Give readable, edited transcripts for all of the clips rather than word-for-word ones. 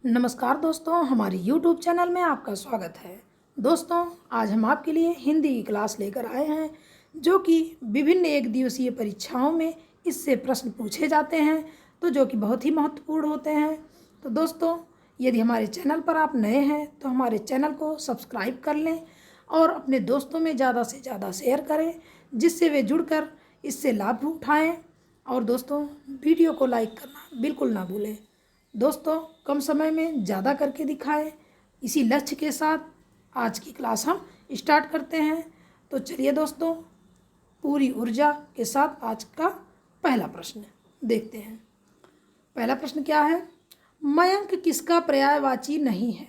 नमस्कार दोस्तों, हमारे YouTube चैनल में आपका स्वागत है। दोस्तों, आज हम आपके लिए हिंदी की क्लास लेकर आए हैं जो कि विभिन्न एक दिवसीय परीक्षाओं में इससे प्रश्न पूछे जाते हैं, तो जो कि बहुत ही महत्वपूर्ण होते हैं। तो दोस्तों, यदि हमारे चैनल पर आप नए हैं तो हमारे चैनल को सब्सक्राइब कर लें और अपने दोस्तों में ज़्यादा से ज़्यादा शेयर करें, जिससे वे जुड़कर इससे लाभ उठाएँ। और दोस्तों, वीडियो को लाइक करना बिल्कुल ना भूलें। दोस्तों, कम समय में ज़्यादा करके दिखाएं, इसी लक्ष्य के साथ आज की क्लास हम स्टार्ट करते हैं। तो चलिए दोस्तों, पूरी ऊर्जा के साथ आज का पहला प्रश्न देखते हैं। पहला प्रश्न क्या है? मयंक किसका पर्यायवाची नहीं है?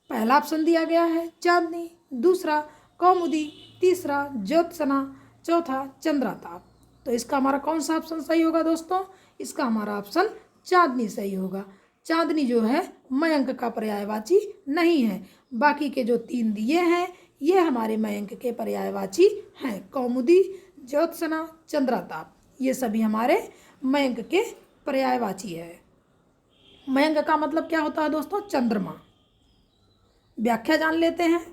पहला ऑप्शन दिया गया है चांदनी, दूसरा कौमुदी, तीसरा ज्योत्सना, चौथा चंद्रताप। तो इसका हमारा कौन सा ऑप्शन सही होगा दोस्तों? इसका हमारा ऑप्शन चांदनी सही होगा। चांदनी जो है मयंक का पर्यायवाची नहीं है। बाकी के जो तीन दिए हैं ये हमारे मयंक के पर्यायवाची हैं। कौमुदी, ज्योत्सना, चंद्रताप, ये सभी हमारे मयंक के पर्यायवाची है। मयंक का मतलब क्या होता है दोस्तों? चंद्रमा। व्याख्या जान लेते हैं।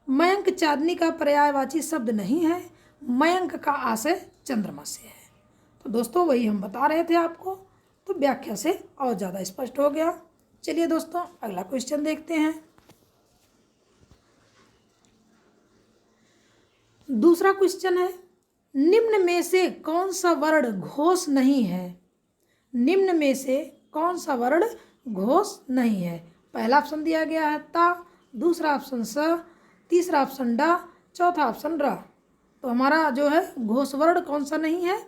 मयंक चांदनी का पर्यायवाची शब्द नहीं है। मयंक का आशय चंद्रमा से है। तो दोस्तों, वही हम बता रहे थे आपको, तो व्याख्या से और ज़्यादा स्पष्ट हो गया। चलिए दोस्तों, अगला क्वेश्चन देखते हैं। दूसरा क्वेश्चन है, निम्न में से कौन सा वर्ण घोष नहीं है? निम्न में से कौन सा वर्ण घोष नहीं है? पहला ऑप्शन दिया गया है ता, दूसरा ऑप्शन स, तीसरा ऑप्शन डा, चौथा ऑप्शन र। तो हमारा जो है घोष वर्ण कौन सा नहीं है?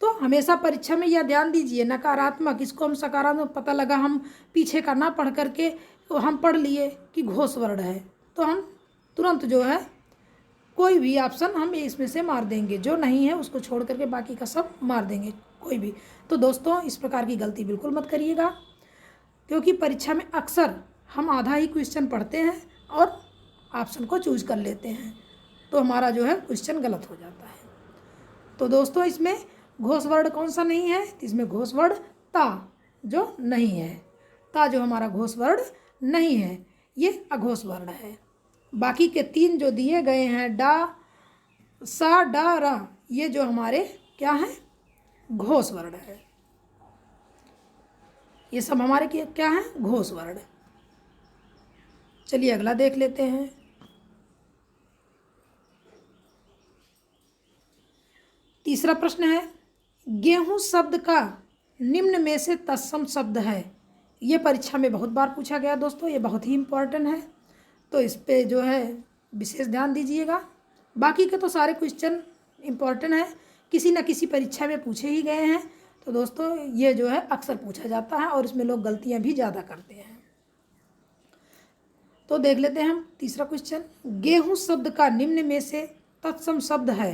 तो हमेशा परीक्षा में यह ध्यान दीजिए, नकारात्मक, इसको हम सकारात्मक, पता लगा हम पीछे का ना पढ़ करके तो हम पढ़ लिए कि घोष वर्ण है, तो हम तुरंत जो है कोई भी ऑप्शन हम इसमें से मार देंगे, जो नहीं है उसको छोड़ करके बाकी का सब मार देंगे कोई भी। तो दोस्तों, इस प्रकार की गलती बिल्कुल मत करिएगा, क्योंकि परीक्षा में अक्सर हम आधा ही क्वेश्चन पढ़ते हैं और ऑप्शन को चूज कर लेते हैं, तो हमारा जो है क्वेश्चन गलत हो जाता है। तो दोस्तों, इसमें घोष वर्ण कौन सा नहीं है? इसमें घोष वर्ण ता जो नहीं है, ता जो हमारा घोष वर्ण नहीं है, ये अघोष वर्ण है। बाकी के तीन जो दिए गए हैं डा, सा, डा, रा, ये जो हमारे क्या है? घोष वर्ण है। ये सब हमारे क्या है? घोष वर्ण। चलिए अगला देख लेते हैं। तीसरा प्रश्न है, गेहूं शब्द का निम्न में से तत्सम शब्द है? ये परीक्षा में बहुत बार पूछा गया दोस्तों, ये बहुत ही इम्पोर्टेंट है, तो इस पे जो है विशेष ध्यान दीजिएगा। बाकी के तो सारे क्वेश्चन इम्पोर्टेंट है, किसी न किसी परीक्षा में पूछे ही गए हैं। तो दोस्तों, ये जो है अक्सर पूछा जाता है और इसमें लोग गलतियां भी ज़्यादा करते हैं। तो देख लेते हैं हम तीसरा क्वेश्चन, गेहूं शब्द का निम्न में से तत्सम शब्द है?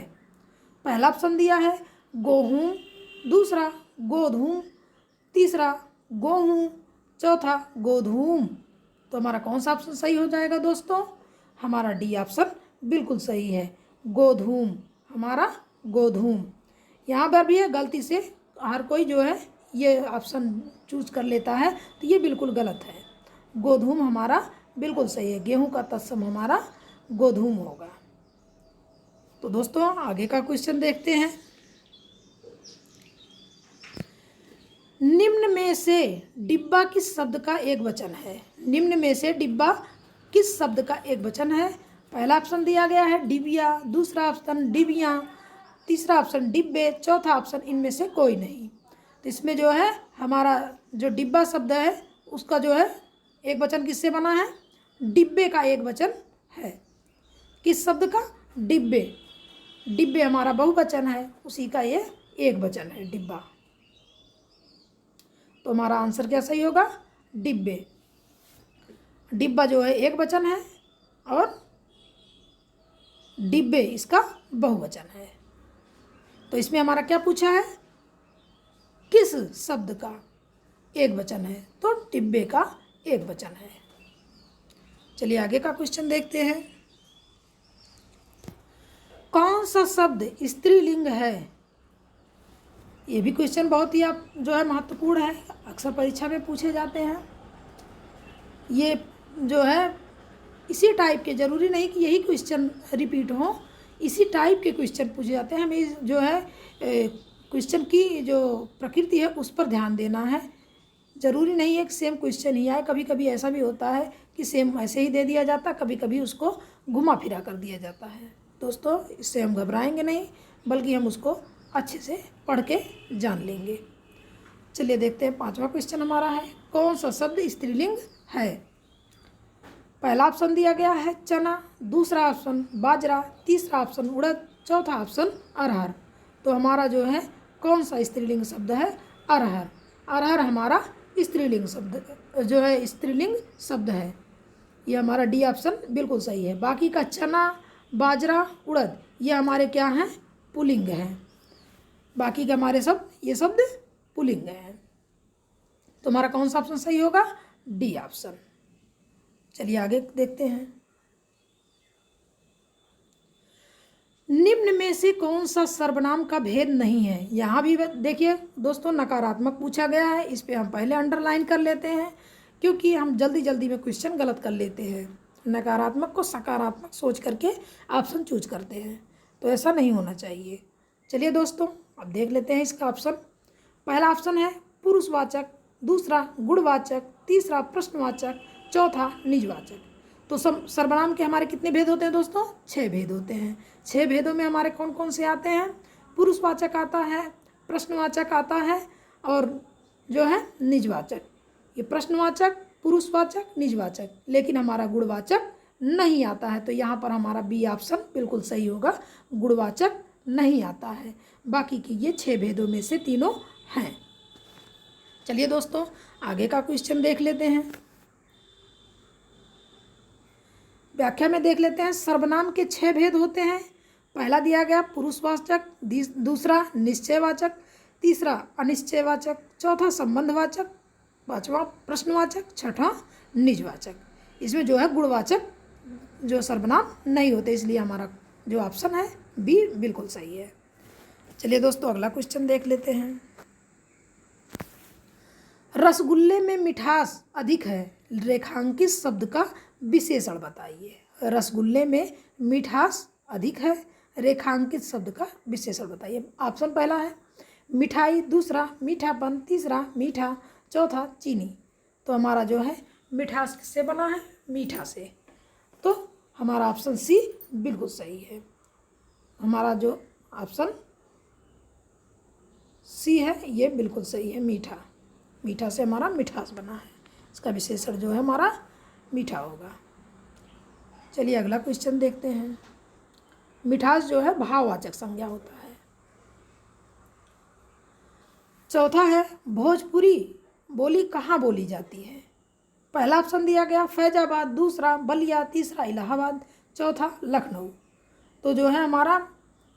पहला ऑप्शन दिया है गोहूँ, दूसरा गोधूम, तीसरा गोहूँ, चौथा गोधूम। तो हमारा कौन सा ऑप्शन सही हो जाएगा दोस्तों? हमारा डी ऑप्शन बिल्कुल सही है, गोधूम, हमारा गोधूम। यहाँ पर भी है, गलती से हर कोई जो है ये ऑप्शन चूज कर लेता है, तो ये बिल्कुल गलत है। गोधूम हमारा बिल्कुल सही है, गेहूं का तत्सम हमारा गोधूम होगा। तो दोस्तों, आगे का क्वेश्चन देखते हैं। निम्न में से डिब्बा किस शब्द का एक वचन है? निम्न में से डिब्बा किस शब्द का एक वचन है? पहला ऑप्शन दिया गया है डिबिया, दूसरा ऑप्शन डिबिया, तीसरा ऑप्शन डिब्बे, चौथा ऑप्शन इनमें से कोई नहीं। तो इसमें जो है हमारा जो डिब्बा शब्द है उसका जो है एक वचन किससे बना है? डिब्बे का एक वचन है। किस शब्द का? डिब्बे। डिब्बे हमारा बहुवचन है, उसी का ये एक वचन है, डिब्बा। तो हमारा आंसर क्या सही होगा? डिब्बे। डिब्बा जो है एक वचन है और डिब्बे इसका बहुवचन है। तो इसमें हमारा क्या पूछा है? किस शब्द का एक वचन है? तो डिब्बे का एक वचन है। चलिए आगे का क्वेश्चन देखते हैं। कौन सा शब्द स्त्रीलिंग है? ये भी क्वेश्चन बहुत ही आप जो है महत्वपूर्ण है, अक्सर परीक्षा में पूछे जाते हैं। ये जो है इसी टाइप के, ज़रूरी नहीं कि यही क्वेश्चन रिपीट हो, इसी टाइप के क्वेश्चन पूछे जाते हैं। हमें जो है क्वेश्चन की जो प्रकृति है उस पर ध्यान देना है। ज़रूरी नहीं है कि सेम क्वेश्चन ही आए, कभी कभी ऐसा भी होता है कि सेम ऐसे ही दे दिया जाता, कभी कभी उसको घुमा फिरा कर दिया जाता है। दोस्तों, इससे हम घबराएंगे नहीं, बल्कि हम उसको अच्छे से पढ़ के जान लेंगे। चलिए देखते हैं, 5वां क्वेश्चन हमारा है, कौन सा शब्द स्त्रीलिंग है? पहला ऑप्शन दिया गया है चना, दूसरा ऑप्शन बाजरा, तीसरा ऑप्शन उड़द, चौथा ऑप्शन अरहर। तो हमारा जो है कौन सा स्त्रीलिंग शब्द है? अरहर। अरहर हमारा स्त्रीलिंग शब्द जो है, स्त्रीलिंग शब्द है। ये हमारा डी ऑप्शन बिल्कुल सही है। बाकी का चना, बाजरा, उड़द ये हमारे क्या हैं? पुल्लिंग हैं। बाकी के हमारे ये शब्द पुल्लिंग हैं। तो हमारा कौन सा ऑप्शन सही होगा? D option. चलिए आगे देखते हैं, निम्न में से कौन सा सर्वनाम का भेद नहीं है? यहाँ भी देखिए दोस्तों, नकारात्मक पूछा गया है, इस पे हम पहले अंडरलाइन कर लेते हैं, क्योंकि हम जल्दी जल्दी में क्वेश्चन गलत कर लेते हैं। नकारात्मक को सकारात्मक सोच करके ऑप्शन चूज करते हैं, तो ऐसा नहीं होना चाहिए। चलिए दोस्तों, अब देख लेते हैं इसका ऑप्शन। पहला ऑप्शन है पुरुषवाचक, दूसरा गुणवाचक, तीसरा प्रश्नवाचक, चौथा निजवाचक। तो सर्वनाम के हमारे कितने भेद होते हैं दोस्तों? 6 भेद होते हैं। 6 भेदों में हमारे कौन कौन से आते हैं? पुरुषवाचक आता है, प्रश्नवाचक आता है, और जो है निजवाचक। ये प्रश्नवाचक, पुरुषवाचक, निजवाचक, लेकिन हमारा गुणवाचक नहीं आता है। तो यहाँ पर हमारा बी ऑप्शन बिल्कुल सही होगा, गुणवाचक नहीं आता है। बाकी की ये 6 भेदों में से तीनों हैं। चलिए दोस्तों, आगे का क्वेश्चन देख लेते हैं। व्याख्या में देख लेते हैं, सर्वनाम के 6 भेद होते हैं। पहला दिया गया पुरुषवाचक, दूसरा निश्चयवाचक, तीसरा अनिश्चयवाचक, चौथा संबंधवाचक, पांचवा प्रश्नवाचक, छठा निजवाचक। इसमें जो है गुणवाचक जो सर्वनाम नहीं होते, इसलिए हमारा जो ऑप्शन है बी बिल्कुल सही है। चलिए दोस्तों, अगला क्वेश्चन देख लेते हैं। रसगुल्ले में मिठास अधिक है, रेखांकित शब्द का विशेषण बताइए। रसगुल्ले में मिठास अधिक है, रेखांकित शब्द का विशेषण बताइए। ऑप्शन पहला है मिठाई, दूसरा मीठापन, तीसरा मीठा, चौथा चीनी। तो हमारा जो है मिठास किससे बना है? मीठा से। तो हमारा ऑप्शन सी बिल्कुल सही है। हमारा जो ऑप्शन सी है ये बिल्कुल सही है, मीठा। मीठा से हमारा मिठास बना है, इसका विशेषण जो है हमारा मीठा होगा। चलिए अगला क्वेश्चन देखते हैं। मिठास जो है भाववाचक संज्ञा होता है। चौथा है भोजपुरी बोली कहाँ बोली जाती है? पहला ऑप्शन दिया गया फैजाबाद, दूसरा बलिया, तीसरा इलाहाबाद, चौथा लखनऊ। तो जो है हमारा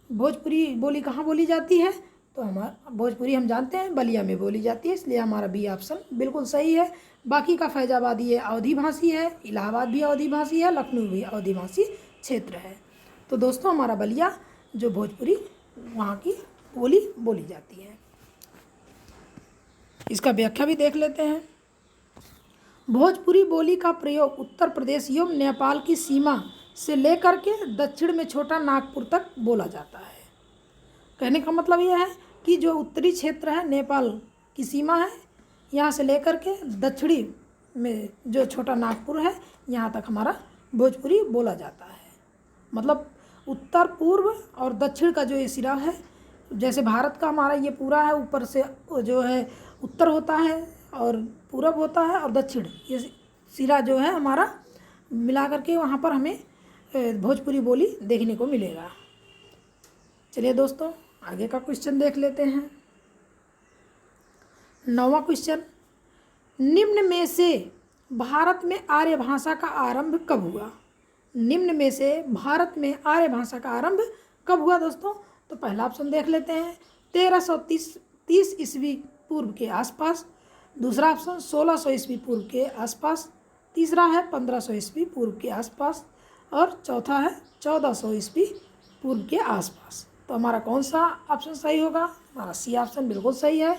भोजपुरी बोली कहाँ बोली जाती है? तो हमारा भोजपुरी हम जानते हैं बलिया में बोली जाती है, इसलिए हमारा बी ऑप्शन बिल्कुल सही है। बाकी का फैजाबादी ये अवधी भाषी है, इलाहाबाद भी अवधी भाषी है, लखनऊ भी अवधी भाषी क्षेत्र है। तो दोस्तों हमारा बलिया जो भोजपुरी वहाँ की बोली बोली जाती है। इसका व्याख्या भी देख लेते हैं। भोजपुरी बोली का प्रयोग उत्तर प्रदेश एवं नेपाल की सीमा से लेकर के दक्षिण में छोटा नागपुर तक बोला जाता है। कहने का मतलब यह है कि जो उत्तरी क्षेत्र है, नेपाल की सीमा है, यहाँ से लेकर के दक्षिणी में जो छोटा नागपुर है, यहाँ तक हमारा भोजपुरी बोला जाता है। मतलब उत्तर, पूर्व और दक्षिण का जो ये सिरा है, जैसे भारत का हमारा ये पूरा है, ऊपर से जो है उत्तर होता है और पूरब होता है और दक्षिण, ये सिरा जो है हमारा मिला करके वहाँ पर हमें भोजपुरी बोली देखने को मिलेगा। चलिए दोस्तों आगे का क्वेश्चन देख लेते हैं। 9वां क्वेश्चन, निम्न में से भारत में आर्य भाषा का आरंभ कब हुआ? निम्न में से भारत में आर्य भाषा का आरंभ कब हुआ दोस्तों? तो पहला ऑप्शन देख लेते हैं 1330 ईस्वी पूर्व के आसपास, दूसरा ऑप्शन 1600 ईस्वी पूर्व के आसपास, तीसरा है 1500 ईस्वी पूर्व के आसपास, और चौथा है 1400 ईस्वी पूर्व के आसपास। तो हमारा कौन सा ऑप्शन सही होगा? हमारा सी ऑप्शन बिल्कुल सही है,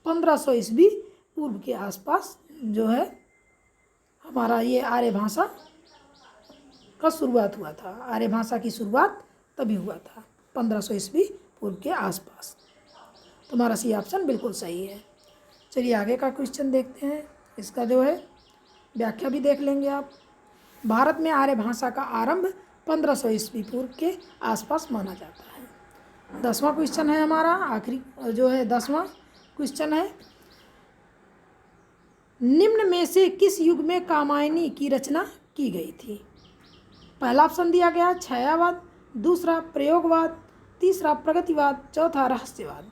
1500 ईस्वी पूर्व के आसपास जो है हमारा ये आर्य भाषा का शुरुआत हुआ था। आर्य भाषा की शुरुआत तभी हुआ था 1500 ईस्वी पूर्व के आसपास। तुम्हारा सी ऑप्शन बिल्कुल सही है। चलिए आगे का क्वेश्चन देखते हैं। इसका जो है व्याख्या भी देख लेंगे आप। भारत में आर्य भाषा का आरंभ 1500 ईस्वी पूर्व के आसपास माना जाता है। 10वां क्वेश्चन है हमारा, आखिरी जो है 10वां क्वेश्चन है, निम्न में से किस युग में कामायनी की रचना की गई थी? पहला ऑप्शन दिया गया छायावाद, दूसरा प्रयोगवाद, तीसरा प्रगतिवाद, चौथा रहस्यवाद।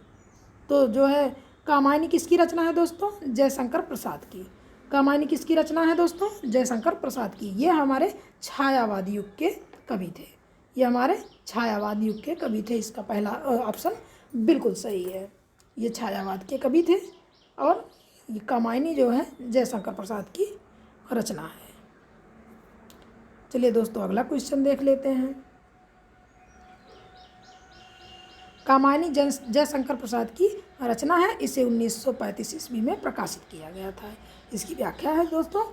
तो जो है कामायनी किसकी रचना है दोस्तों? जयशंकर प्रसाद की। कामायनी किसकी रचना है दोस्तों? जयशंकर प्रसाद की। ये हमारे छायावाद युग के कवि थे। ये हमारे छायावाद युग के कवि थे। इसका पहला ऑप्शन बिल्कुल सही है। ये छायावाद के कवि थे और ये कामायनी जो है जयशंकर प्रसाद की रचना है। चलिए दोस्तों अगला क्वेश्चन देख लेते हैं। कामायनी जयशंकर प्रसाद की रचना है। इसे 1935 ईस्वी में प्रकाशित किया गया था। इसकी व्याख्या है दोस्तों।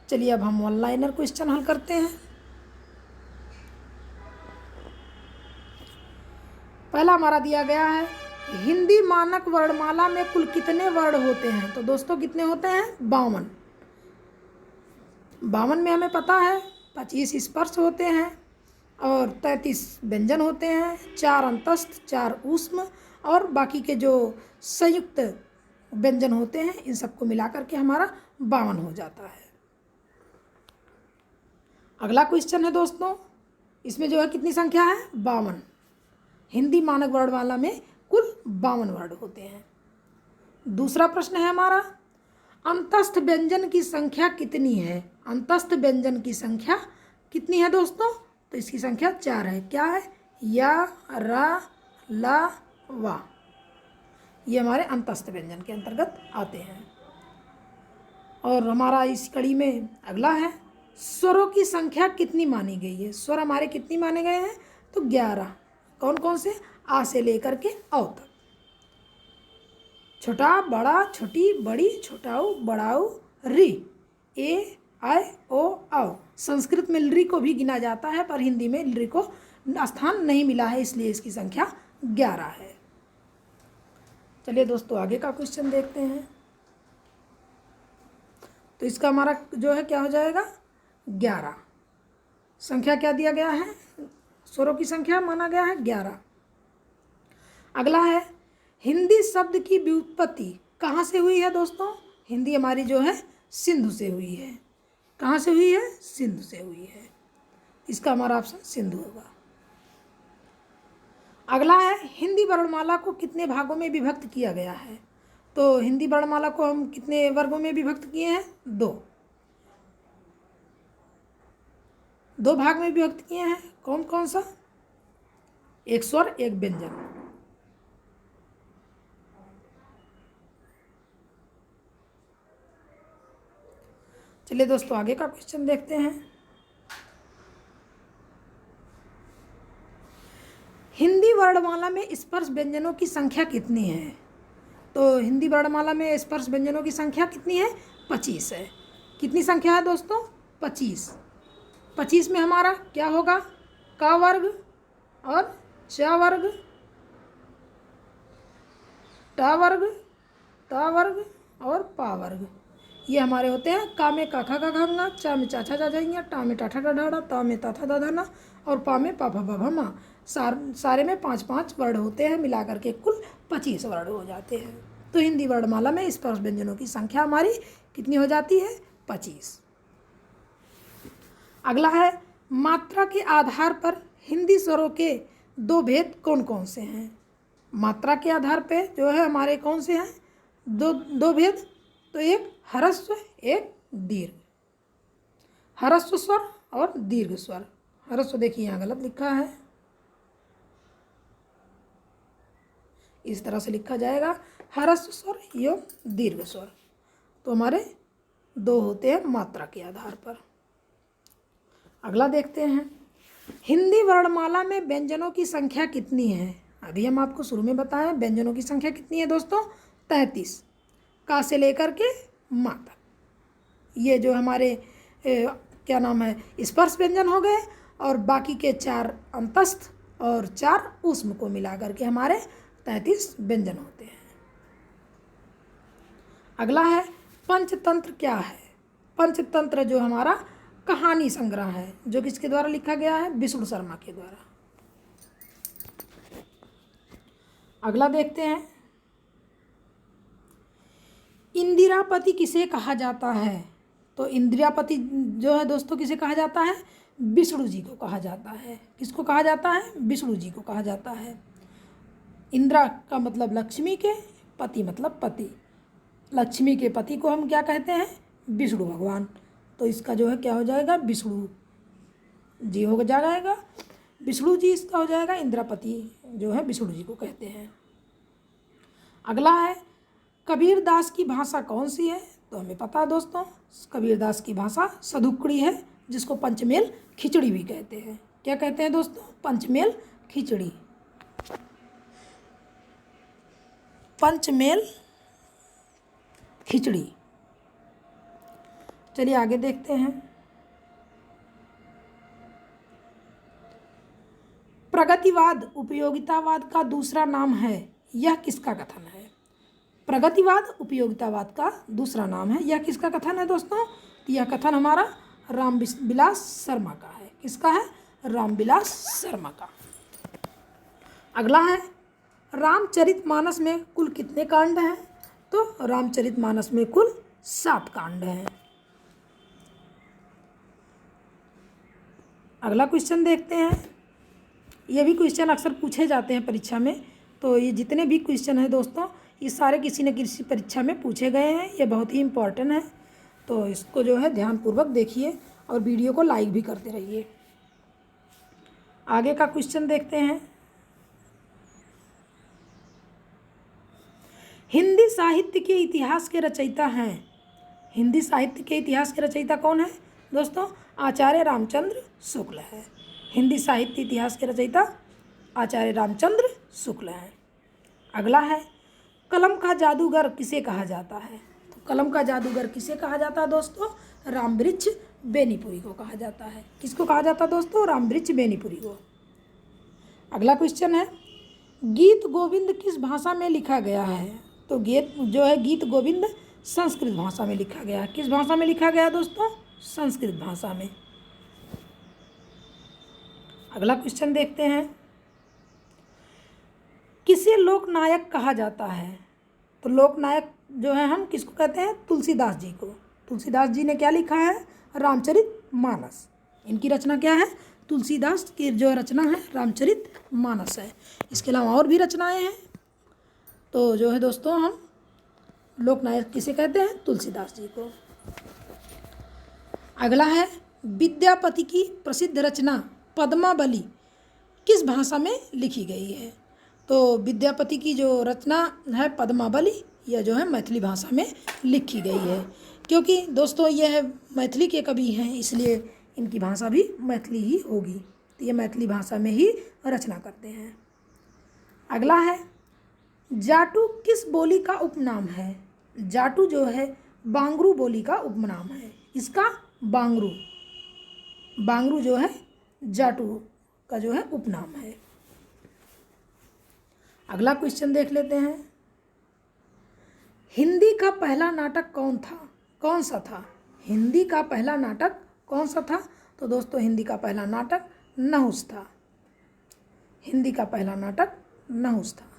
चलिए अब हम वन लाइनर क्वेश्चन हल करते हैं। पहला हमारा दिया गया है, हिंदी मानक वर्णमाला में कुल कितने वर्ण होते हैं? तो दोस्तों कितने होते हैं? 52। 52 में हमें पता है 25 स्पर्श होते हैं और 33 व्यंजन होते हैं, 4 अंतस्थ, 4 ऊष्म और बाकी के जो संयुक्त व्यंजन होते हैं इन सबको मिला करके हमारा 52 हो जाता है। अगला क्वेश्चन है दोस्तों, इसमें जो है कितनी संख्या है? 52। हिंदी मानक वर्णमाला में कुल 52 वर्ण होते हैं। दूसरा प्रश्न है हमारा, अंतस्थ व्यंजन की संख्या कितनी है? अंतस्थ व्यंजन की संख्या कितनी है दोस्तों? तो इसकी संख्या 4 है। क्या है? या, रा, ला, वा। ये हमारे अंतस्थ व्यंजन के अंतर्गत आते हैं। और हमारा इस कड़ी में अगला है, स्वरों की संख्या कितनी मानी गई है? स्वर हमारे कितनी माने गए हैं? तो 11। कौन कौन से? आ से लेकर के औ तक। छोटा, बड़ा, छोटी, बड़ी, छोटाऊ, बड़ाऊ, री, ए, आय, ओ, औ। संस्कृत में री को भी गिना जाता है पर हिंदी में री को स्थान नहीं मिला है, इसलिए इसकी संख्या 11 है। चलिए दोस्तों आगे का क्वेश्चन देखते हैं। तो इसका हमारा जो है क्या हो जाएगा? 11। संख्या क्या दिया गया है? स्वरों की संख्या माना गया है 11। अगला है, हिंदी शब्द की व्युत्पत्ति कहाँ से हुई है दोस्तों? हिंदी हमारी जो है सिंधु से हुई है। कहाँ से हुई है? सिंधु से हुई है। इसका हमारा ऑप्शन सिंधु होगा। अगला है, हिंदी वर्णमाला को कितने भागों में विभक्त किया गया है? तो हिंदी वर्णमाला को हम कितने वर्गों में विभक्त किए हैं? 2 भाग में विभक्त किए हैं। कौन कौन सा? एक स्वर, एक व्यंजन। चलिए दोस्तों आगे का क्वेश्चन देखते हैं। हिंदी वर्णमाला में स्पर्श व्यंजनों की संख्या कितनी है? तो हिंदी वर्णमाला में स्पर्श व्यंजनों की संख्या कितनी है? 25 है। कितनी संख्या है दोस्तों? 25। 25 में हमारा क्या होगा? का वर्ग और चा वर्ग, टा वर्ग, ता वर्ग और पा वर्ग। ये हमारे होते हैं। का में का खा का खंगा, चा में चाचा चाचाइया, टा में टाठा डाढ़ा, ता में ताथा दाधाना और पा में पापा बाबा माँ। सारे में 5-5 वर्ण होते हैं, मिला करके कुल 25 वर्ण हो जाते हैं। तो हिंदी वर्णमाला में स्पर्श व्यंजनों की संख्या हमारी कितनी हो जाती है? 25। अगला है, मात्रा के आधार पर हिंदी स्वरों के 2 भेद कौन कौन से हैं? मात्रा के आधार पे जो है हमारे कौन से हैं? दो भेद। तो एक ह्रस्व, एक दीर्घ। ह्रस्व स्वर और दीर्घ स्वर। ह्रस्व देखिए यहाँ गलत लिखा है, इस तरह से लिखा जाएगा, ह्रस्व स्वर एवं दीर्घ स्वर। तो हमारे 2 होते हैं मात्रा के आधार पर। अगला देखते हैं, हिंदी वर्णमाला में व्यंजनों की संख्या कितनी है? अभी हम आपको शुरू में बताएं व्यंजनों की संख्या कितनी है दोस्तों? 33। का से लेकर के मा तक। ये जो हमारे क्या नाम है, स्पर्श व्यंजन हो गए, और बाकी के 4 अंतस्थ और 4 ऊष्म को मिला करके हमारे 33 व्यंजन होते हैं। अगला है पंचतंत्र क्या है। पंचतंत्र जो हमारा कहानी संग्रह है, जो किसके द्वारा लिखा गया है, विष्णु शर्मा के द्वारा। अगला देखते हैं, इंदिरापति किसे कहा जाता है। तो इंदिरापति जो है दोस्तों किसे कहा जाता है, विष्णु जी को कहा जाता है। किसको कहा जाता है, विष्णु जी को कहा जाता है। इंदिरा का मतलब लक्ष्मी के, पति मतलब पति। लक्ष्मी के पति को हम क्या कहते हैं, विष्णु भगवान। तो इसका जो है क्या हो जाएगा, विष्णु जी हो जाएगा, विष्णु जी इसका हो जाएगा। इंदिरापति जो है विष्णु जी को कहते हैं। अगला है कबीर दास की भाषा कौन सी है। तो हमें पता है दोस्तों, कबीर दास की भाषा सदुक्कड़ी है, जिसको पंचमेल खिचड़ी भी कहते हैं। क्या कहते हैं दोस्तों, पंचमेल खिचड़ी। पंचमेल खिचड़ी। चलिए आगे देखते हैं, प्रगतिवाद उपयोगितावाद का दूसरा नाम है, यह किसका कथन है। प्रगतिवाद उपयोगितावाद का दूसरा नाम है, यह किसका कथन है दोस्तों, यह कथन हमारा रामविलास शर्मा का है। किसका है, रामविलास शर्मा का। अगला है रामचरितमानस में कुल कितने कांड हैं। तो रामचरितमानस में कुल 7 कांड हैं। अगला क्वेश्चन देखते हैं, ये भी क्वेश्चन अक्सर पूछे जाते हैं परीक्षा में। तो ये जितने भी क्वेश्चन हैं दोस्तों, ये सारे किसी न किसी परीक्षा में पूछे गए हैं, ये बहुत ही इम्पोर्टेंट है। तो इसको जो है ध्यानपूर्वक देखिए और वीडियो को लाइक भी करते रहिए। आगे का क्वेश्चन देखते हैं, हिंदी साहित्य के इतिहास के रचयिता हैं। हिंदी साहित्य के इतिहास के रचयिता कौन है दोस्तों, आचार्य रामचंद्र शुक्ल है। हिंदी साहित्य इतिहास के रचयिता आचार्य रामचंद्र शुक्ल हैं। अगला है कलम का जादूगर किसे कहा जाता है। तो कलम का जादूगर किसे कहा जाता है दोस्तों, रामवृक्ष बेनीपुरी को कहा जाता है। किसको कहा जाता है दोस्तों, रामवृक्ष बेनीपुरी को। अगला क्वेश्चन है गीत गोविंद किस भाषा में लिखा गया है। तो जो है गीत गोविंद संस्कृत भाषा में लिखा गया है। किस भाषा में लिखा गया दोस्तों, संस्कृत भाषा में। अगला क्वेश्चन देखते हैं, किसे लोकनायक कहा जाता है। तो लोकनायक जो है हम किसको कहते हैं, तुलसीदास जी को। तुलसीदास जी ने क्या लिखा है, रामचरितमानस। इनकी रचना क्या है, तुलसीदास की जो रचना है रामचरितमानस है। इसके अलावा और भी रचनाएं हैं। तो जो है दोस्तों हम लोकनायक किसे कहते हैं, तुलसीदास जी को। अगला है विद्यापति की प्रसिद्ध रचना पद्मावली किस भाषा में लिखी गई है। तो विद्यापति की जो रचना है पद्मावली, यह जो है मैथिली भाषा में लिखी गई है। क्योंकि दोस्तों यह मैथिली के कवि हैं, इसलिए इनकी भाषा भी मैथिली ही होगी। तो ये मैथिली भाषा में ही रचना करते हैं। अगला है जाटू किस बोली का उपनाम है। जाटू जो है बांगरू बोली का उपनाम है। इसका बांगरू, बांगरू जो है जाटू का जो है उपनाम है। अगला क्वेश्चन देख लेते हैं, हिंदी का पहला नाटक कौन सा था। हिंदी का पहला नाटक कौन सा था। तो दोस्तों हिंदी का पहला नाटक नहुस था। हिंदी का पहला नाटक नहुस था।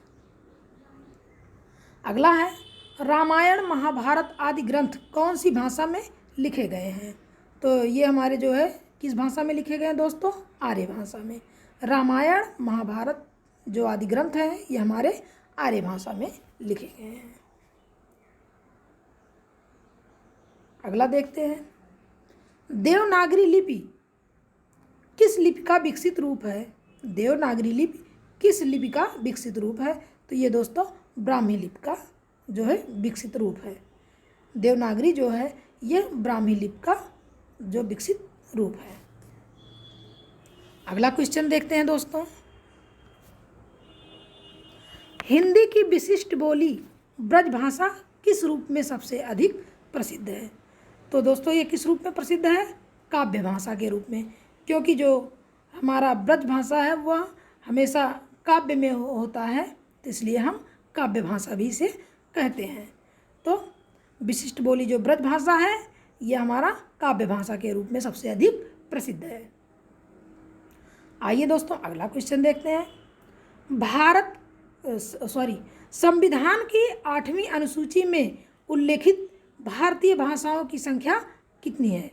अगला है रामायण महाभारत आदि ग्रंथ कौन सी भाषा में लिखे गए हैं। तो ये हमारे जो है किस भाषा में लिखे गए हैं दोस्तों, आर्य भाषा में। रामायण महाभारत जो आदि ग्रंथ हैं ये हमारे आर्य भाषा में लिखे गए हैं। अगला देखते हैं, देवनागरी लिपि किस लिपि का विकसित रूप है। देवनागरी लिपि किस लिपि का विकसित रूप है। तो ये दोस्तों ब्राह्मी लिपि का जो है विकसित रूप है। देवनागरी जो है ये ब्राह्मी लिपि का जो विकसित रूप है। अगला क्वेश्चन देखते हैं दोस्तों, हिंदी की विशिष्ट बोली ब्रजभाषा किस रूप में सबसे अधिक प्रसिद्ध है। तो दोस्तों ये किस रूप में प्रसिद्ध है? काव्य भाषा के रूप में, क्योंकि जो हमारा ब्रज भाषा है वह हमेशा काव्य में होता है, तो इसलिए हम काव्य भाषा भी इसे कहते हैं। तो विशिष्ट बोली जो ब्रज भाषा है यह हमारा काव्य भाषा के रूप में सबसे अधिक प्रसिद्ध है। आइए दोस्तों अगला क्वेश्चन देखते हैं। संविधान की 8वीं अनुसूची में उल्लेखित भारतीय भाषाओं की संख्या कितनी है?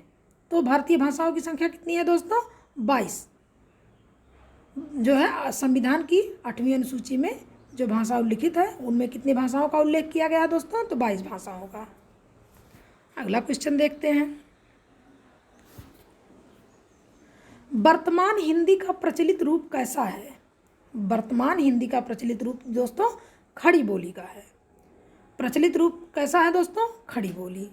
तो भारतीय भाषाओं की संख्या कितनी है दोस्तों? 22। जो है संविधान की 8वीं अनुसूची में जो भाषा उल्लिखित है उनमें कितनी भाषाओं का उल्लेख किया गया दोस्तों? तो 22 भाषाओं का। अगला क्वेश्चन देखते हैं। वर्तमान हिंदी का प्रचलित रूप कैसा है? वर्तमान हिंदी का प्रचलित रूप दोस्तों खड़ी बोली का है। प्रचलित रूप कैसा है दोस्तों? खड़ी बोली।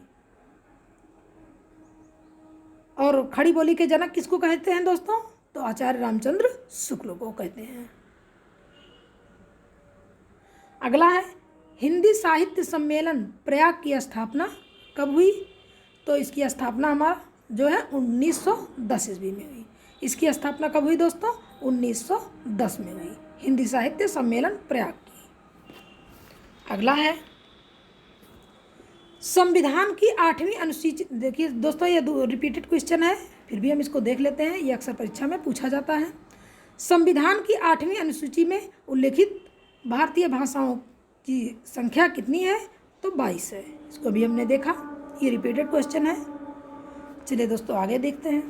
और खड़ी बोली के जनक किसको कहते हैं दोस्तों? तो आचार्य रामचंद्र शुक्ल को कहते हैं। अगला है हिंदी साहित्य सम्मेलन प्रयाग की स्थापना कब हुई? तो इसकी स्थापना हमारा जो है 1910 ईस्वी में हुई। इसकी स्थापना कब हुई दोस्तों? 1910 में हुई, हिंदी साहित्य सम्मेलन प्रयाग की। अगला है संविधान की 8वीं अनुसूची। देखिए दोस्तों ये रिपीटेड क्वेश्चन है, फिर भी हम इसको देख लेते हैं, ये अक्सर परीक्षा में पूछा जाता है। संविधान की 8वीं अनुसूची में उल्लेखित भारतीय भाषाओं की संख्या कितनी है? तो 22 है। इसको भी हमने देखा, ये रिपीटेड क्वेश्चन है। चलिए दोस्तों आगे देखते हैं।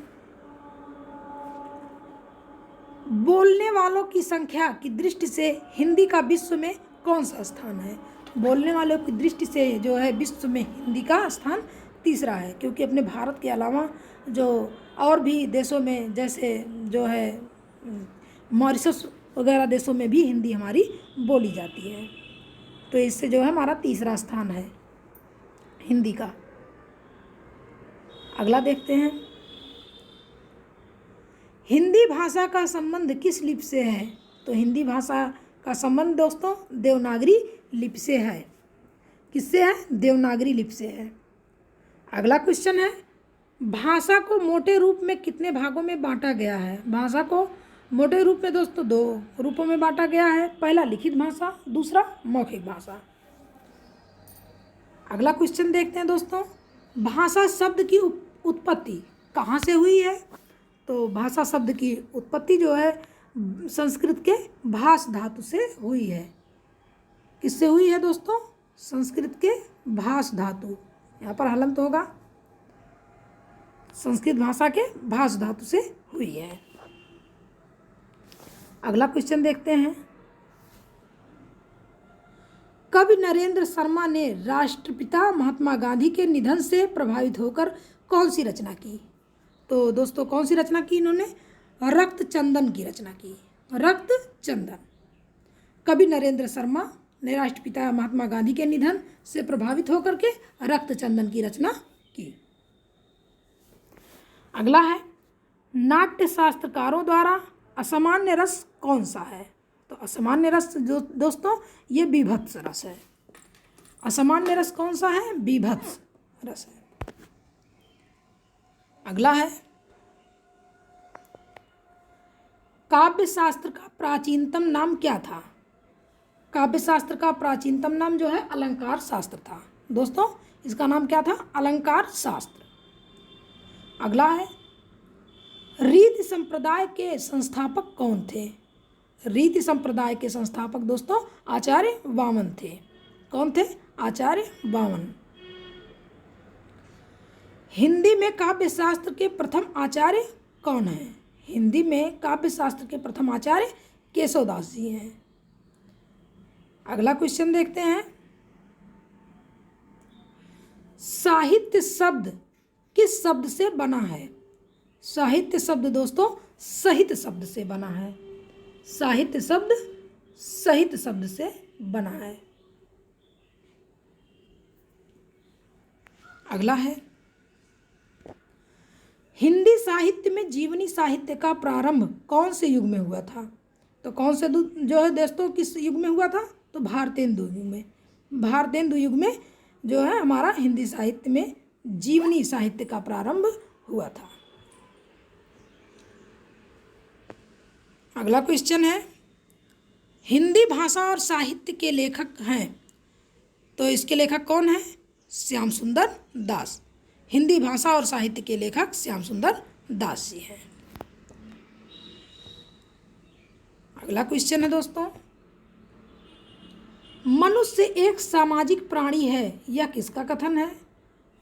बोलने वालों की संख्या की दृष्टि से हिंदी का विश्व में कौन सा स्थान है? बोलने वालों की दृष्टि से जो है विश्व में हिंदी का स्थान तीसरा है, क्योंकि अपने भारत के अलावा जो और भी देशों में जैसे जो है मॉरिशस वगैरह देशों में भी हिंदी हमारी बोली जाती है। तो इससे जो है हमारा तीसरा स्थान है हिंदी का। अगला देखते हैं। हिंदी भाषा का संबंध किस लिपि से है? तो हिंदी भाषा का संबंध दोस्तों देवनागरी लिपि से है। किससे है? देवनागरी लिपि से है। अगला क्वेश्चन है भाषा को मोटे रूप में कितने भागों में बांटा गया है? भाषा को मोटे रूप में दोस्तों 2 रूपों में बांटा गया है। पहला लिखित भाषा, दूसरा मौखिक भाषा। अगला क्वेश्चन देखते हैं दोस्तों। भाषा शब्द की उत्पत्ति कहाँ से हुई है? तो भाषा शब्द की उत्पत्ति जो है संस्कृत के भाष धातु से हुई है। किससे हुई है दोस्तों? संस्कृत के भाष धातु, यहाँ पर हलंत होगा, संस्कृत भाषा के भाष धातु से हुई है। अगला क्वेश्चन देखते हैं। कवि नरेंद्र शर्मा ने राष्ट्रपिता महात्मा गांधी के निधन से प्रभावित होकर कौन सी रचना की? तो दोस्तों कौन सी रचना की इन्होंने? रक्त चंदन की रचना की। रक्त चंदन। कवि नरेंद्र शर्मा ने राष्ट्रपिता महात्मा गांधी के निधन से प्रभावित होकर के रक्त चंदन की रचना की। अगला है नाट्य शास्त्रकारों द्वारा असामान्य रस कौन सा है? तो असामान्य रस जो दोस्तों ये बीभत्स रस है। असामान्य रस कौन सा है? बीभत्स रस है। अगला है काव्य शास्त्र का प्राचीनतम नाम क्या था? काव्य शास्त्र का प्राचीनतम नाम जो है अलंकार शास्त्र था। दोस्तों इसका नाम क्या था? अलंकार शास्त्र। अगला है रीति संप्रदाय के संस्थापक कौन थे? रीति संप्रदाय के संस्थापक दोस्तों आचार्य वामन थे। कौन थे? आचार्य वामन। हिंदी में काव्य शास्त्र के प्रथम आचार्य कौन है? हिंदी में काव्य शास्त्र के प्रथम आचार्य केशवदास जी हैं। अगला क्वेश्चन देखते हैं। साहित्य शब्द किस शब्द से बना है? साहित्य शब्द दोस्तों सहित शब्द से बना है। साहित्य शब्द सहित शब्द से बना है। अगला है हिंदी साहित्य में जीवनी साहित्य का प्रारंभ कौन से युग में हुआ था? तो कौन से जो है दोस्तों किस युग में हुआ था? तो भारतेंदु युग में। भारतेंदु युग में जो है हमारा हिंदी साहित्य में जीवनी साहित्य का प्रारंभ हुआ था। अगला क्वेश्चन है, हिंदी भाषा और साहित्य के लेखक हैं, तो इसके लेखक कौन है? श्याम सुंदर दास। हिंदी भाषा और साहित्य के लेखक श्याम सुंदर दास जी हैं। अगला क्वेश्चन है दोस्तों, मनुष्य एक सामाजिक प्राणी है, यह किसका कथन है?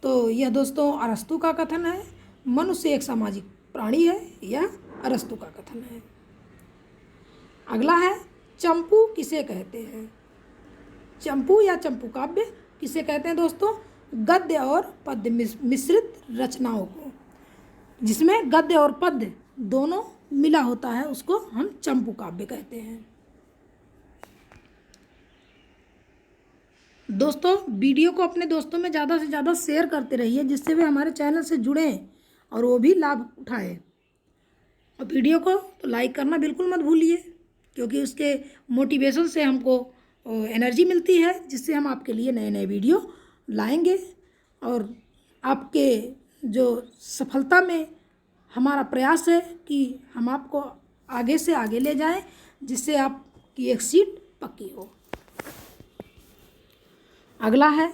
तो यह दोस्तों अरस्तु का कथन है। मनुष्य एक सामाजिक प्राणी है, यह अरस्तु का कथन है। अगला है, चंपू किसे कहते हैं? चंपू या चंपू काव्य किसे कहते हैं दोस्तों? गद्य और पद्य मिश्रित रचनाओं को, जिसमें गद्य और पद्य दोनों मिला होता है, उसको हम चंपू काव्य कहते हैं। दोस्तों वीडियो को अपने दोस्तों में ज़्यादा से ज़्यादा शेयर करते रहिए, जिससे वे हमारे चैनल से जुड़ें और वो भी लाभ उठाएं। और वीडियो को तो लाइक करना बिल्कुल मत भूलिए, क्योंकि उसके मोटिवेशन से हमको एनर्जी मिलती है, जिससे हम आपके लिए नए नए वीडियो लाएंगे। और आपके जो सफलता में हमारा प्रयास है कि हम आपको आगे से आगे ले जाएं, जिससे आपकी एक सीट पक्की हो। अगला है,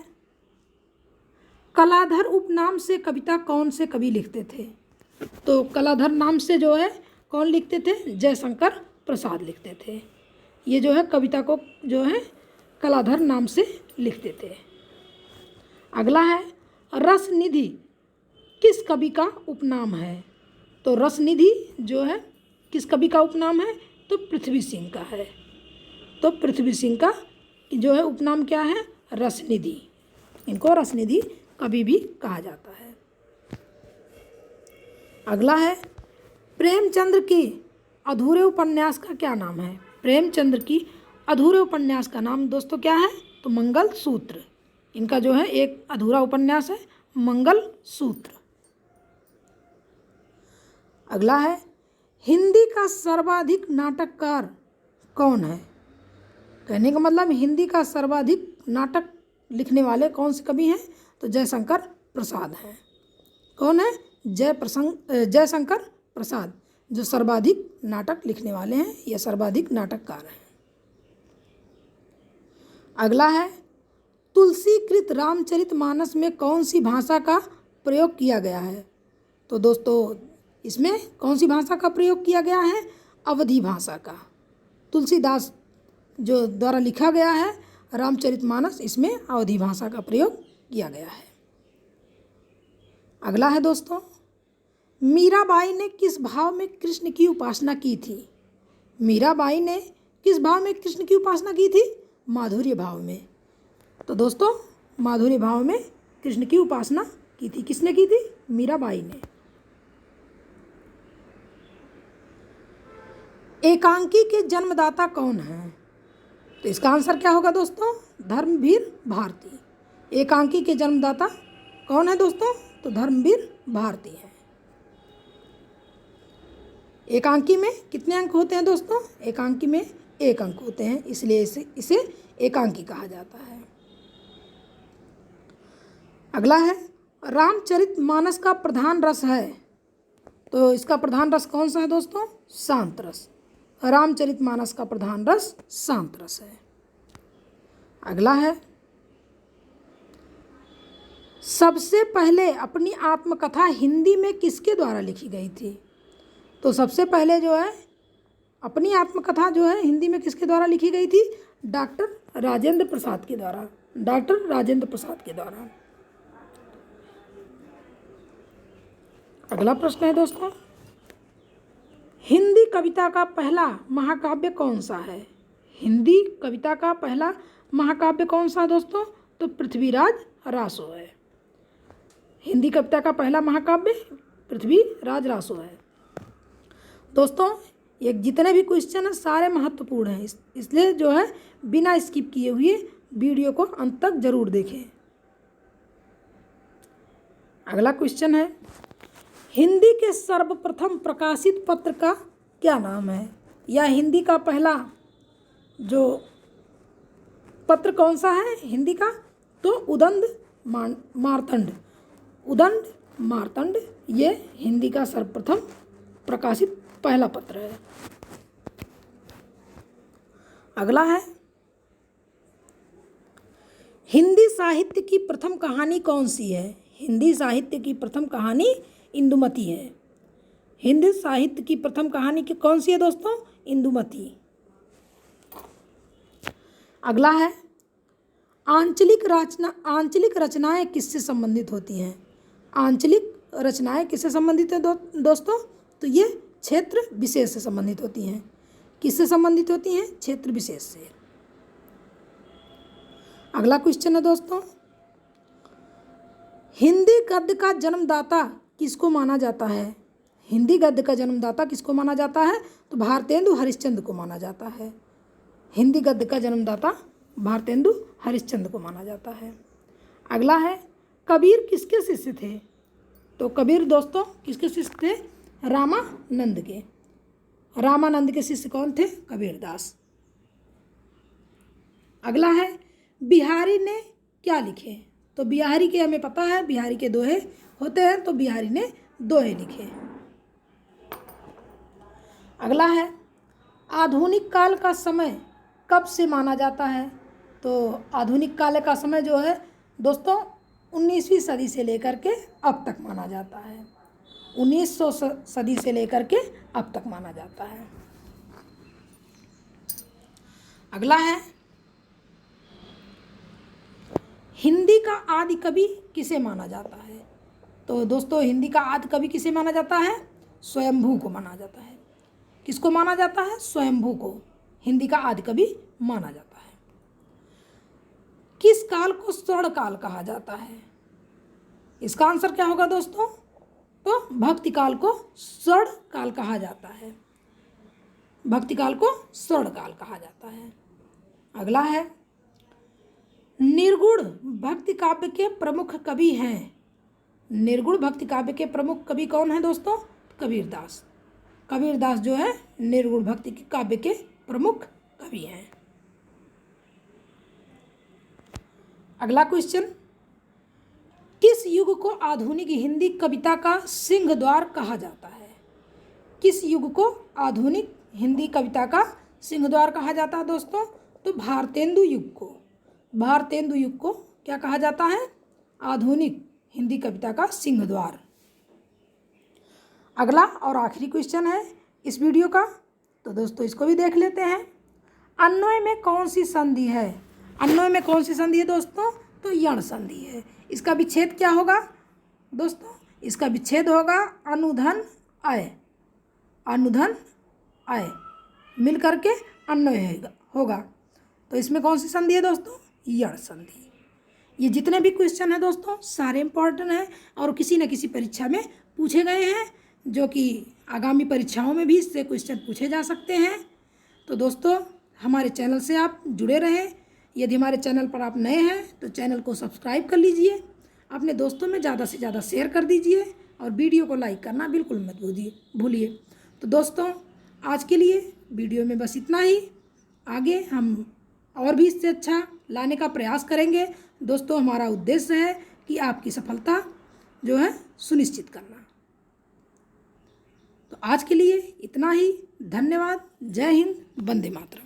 कलाधर उपनाम से कविता कौन से कवि लिखते थे? तो कलाधर नाम से जो है कौन लिखते थे? जयशंकर प्रसाद लिखते थे। ये जो है कविता को जो है कलाधर नाम से लिखते थे। अगला है, रसनिधि किस कवि का उपनाम है? तो रसनिधि जो है किस कवि का उपनाम है? तो पृथ्वी सिंह का है। तो पृथ्वी सिंह का जो है उपनाम क्या है? रसनिधि। इनको रसनिधि कवि भी कहा जाता है। अगला है, प्रेमचंद्र की अधूरे उपन्यास का क्या नाम है? प्रेमचंद्र की अधूरे उपन्यास का नाम दोस्तों क्या है? तो मंगल सूत्र। इनका जो है एक अधूरा उपन्यास है मंगल सूत्र। अगला है, हिंदी का सर्वाधिक नाटककार कौन है? कहने का मतलब हिंदी का सर्वाधिक नाटक लिखने वाले कौन से कवि हैं? तो जयशंकर प्रसाद हैं। कौन है? जयशंकर प्रसाद, जो सर्वाधिक नाटक लिखने वाले हैं, या सर्वाधिक नाटककार हैं। अगला है, तुलसीकृत रामचरितमानस में कौन सी भाषा का प्रयोग किया गया है? तो दोस्तों इसमें कौन सी भाषा का प्रयोग किया गया है? अवधी भाषा का। तुलसीदास जो द्वारा लिखा गया है रामचरितमानस, इसमें अवधी भाषा का प्रयोग किया गया है। अगला है दोस्तों, मीराबाई ने किस भाव में कृष्ण की उपासना की थी? मीराबाई ने किस भाव में कृष्ण की उपासना की थी? माधुर्य भाव में। तो दोस्तों माधुर्य भाव में कृष्ण की उपासना की थी। किसने की थी? मीराबाई ने। एकांकी के जन्मदाता कौन है? तो इसका आंसर क्या होगा दोस्तों? धर्मवीर भारती। एकांकी के जन्मदाता कौन है दोस्तों? तो धर्मवीर भारती है। एकांकी में कितने अंक होते हैं दोस्तों? एकांकी में 1 अंक होते हैं, इसलिए इसे एकांकी कहा जाता है। अगला है, रामचरितमानस का प्रधान रस है, तो इसका प्रधान रस कौन सा है दोस्तों? शांत रस। रामचरितमानस का प्रधान रस शांत रस है। अगला है, सबसे पहले अपनी आत्मकथा हिंदी में किसके द्वारा लिखी गई थी? तो सबसे पहले जो है अपनी आत्मकथा जो है हिंदी में किसके द्वारा लिखी गई थी? डॉक्टर राजेंद्र प्रसाद के द्वारा। डॉक्टर राजेंद्र प्रसाद के द्वारा। अगला प्रश्न है दोस्तों, हिंदी कविता का पहला महाकाव्य कौन सा है? हिंदी कविता का पहला महाकाव्य कौन सा है दोस्तों? तो पृथ्वीराज रासो है। हिंदी कविता का पहला महाकाव्य पृथ्वीराज रासो है। दोस्तों ये जितने भी क्वेश्चन हैं सारे महत्वपूर्ण हैं, इसलिए जो है बिना स्किप किए हुए वीडियो को अंत तक जरूर देखें। अगला क्वेश्चन है, हिंदी के सर्वप्रथम प्रकाशित पत्र का क्या नाम है? या हिंदी का पहला जो पत्र कौन सा है हिंदी का? तो उदंड मार्तंड। उदंड मार्तंड ये हिंदी का सर्वप्रथम प्रकाशित पहला पत्र है। अगला है, हिंदी साहित्य की प्रथम कहानी कौन सी है? हिंदी साहित्य की प्रथम कहानी इंदुमती है। हिंदी साहित्य की प्रथम कहानी की कौन सी है दोस्तों? इंदुमती। अगला है, आंचलिक रचनाएं किससे संबंधित होती हैं? आंचलिक रचनाएं किससे संबंधित है दोस्तों? तो ये क्षेत्र विशेष से संबंधित होती हैं। किससे संबंधित होती हैं? क्षेत्र विशेष से। अगला क्वेश्चन है दोस्तों, हिंदी गद्य का जन्मदाता किसको माना जाता है? हिंदी गद्य का जन्मदाता किसको माना जाता है? तो भारतेंदु हरिश्चंद्र को माना जाता है। हिंदी गद्य का जन्मदाता भारतेंदु हरिश्चंद्र को माना जाता है। अगला है, कबीर किसके शिष्य थे? तो कबीर दोस्तों किसके शिष्य थे? रामानंद के। रामानंद के शिष्य कौन थे? कबीरदास। अगला है, बिहारी ने क्या लिखे? तो बिहारी के हमें पता है बिहारी के दोहे होते हैं, तो बिहारी ने दोहे लिखे। अगला है, आधुनिक काल का समय कब से माना जाता है? तो आधुनिक काल का समय जो है दोस्तों 19वीं सदी से लेकर के अब तक माना जाता है। 1900 सदी से लेकर के अब तक माना जाता है। अगला है, हिंदी का आदि कवि किसे माना जाता है? तो दोस्तों हिंदी का आदि कवि किसे माना जाता है? स्वयंभू को माना जाता है। किसको माना जाता है? स्वयंभू को हिंदी का आदि कवि माना जाता है। किस काल को स्वर्ण काल कहा जाता है? इसका आंसर क्या होगा दोस्तों? तो भक्ति काल को स्वर्ण काल कहा जाता है। भक्ति काल को स्वर्ण काल कहा जाता है। अगला है, निर्गुण भक्ति काव्य के प्रमुख कवि हैं। निर्गुण भक्ति काव्य के प्रमुख कवि कौन है दोस्तों? कबीरदास। कबीरदास जो है निर्गुण भक्ति के काव्य के प्रमुख कवि हैं। अगला क्वेश्चन, किस युग को आधुनिक हिंदी कविता का सिंह द्वार कहा जाता है? किस युग को आधुनिक हिंदी कविता का सिंह द्वार कहा जाता है दोस्तों? तो भारतेंदु युग को। भारतेंदु युग को क्या कहा जाता है? आधुनिक हिंदी कविता का सिंह द्वार। अगला और आखिरी क्वेश्चन है इस वीडियो का, तो दोस्तों इसको भी देख लेते हैं। अन्वय में कौन सी संधि है? अन्वय में कौन सी संधि है दोस्तों? तो यण संधि है। इसका विच्छेद क्या होगा दोस्तों? इसका विच्छेद होगा अनुधन अय। अनुधन अय मिल करके अन्वय होगा। तो इसमें कौन सी संधि है दोस्तों? यण संधि। ये जितने भी क्वेश्चन हैं दोस्तों सारे इम्पॉर्टेंट हैं और किसी न किसी परीक्षा में पूछे गए हैं, जो कि आगामी परीक्षाओं में भी इससे क्वेश्चन पूछे जा सकते हैं। तो दोस्तों हमारे चैनल से आप जुड़े रहें। यदि हमारे चैनल पर आप नए हैं तो चैनल को सब्सक्राइब कर लीजिए, अपने दोस्तों में ज़्यादा से ज़्यादा शेयर कर दीजिए और वीडियो को लाइक करना बिल्कुल मत भूलिए। तो दोस्तों आज के लिए वीडियो में बस इतना ही। आगे हम और भी इससे अच्छा लाने का प्रयास करेंगे। दोस्तों हमारा उद्देश्य है कि आपकी सफलता जो है सुनिश्चित करना। तो आज के लिए इतना ही। धन्यवाद। जय हिंद। वंदे मातरम।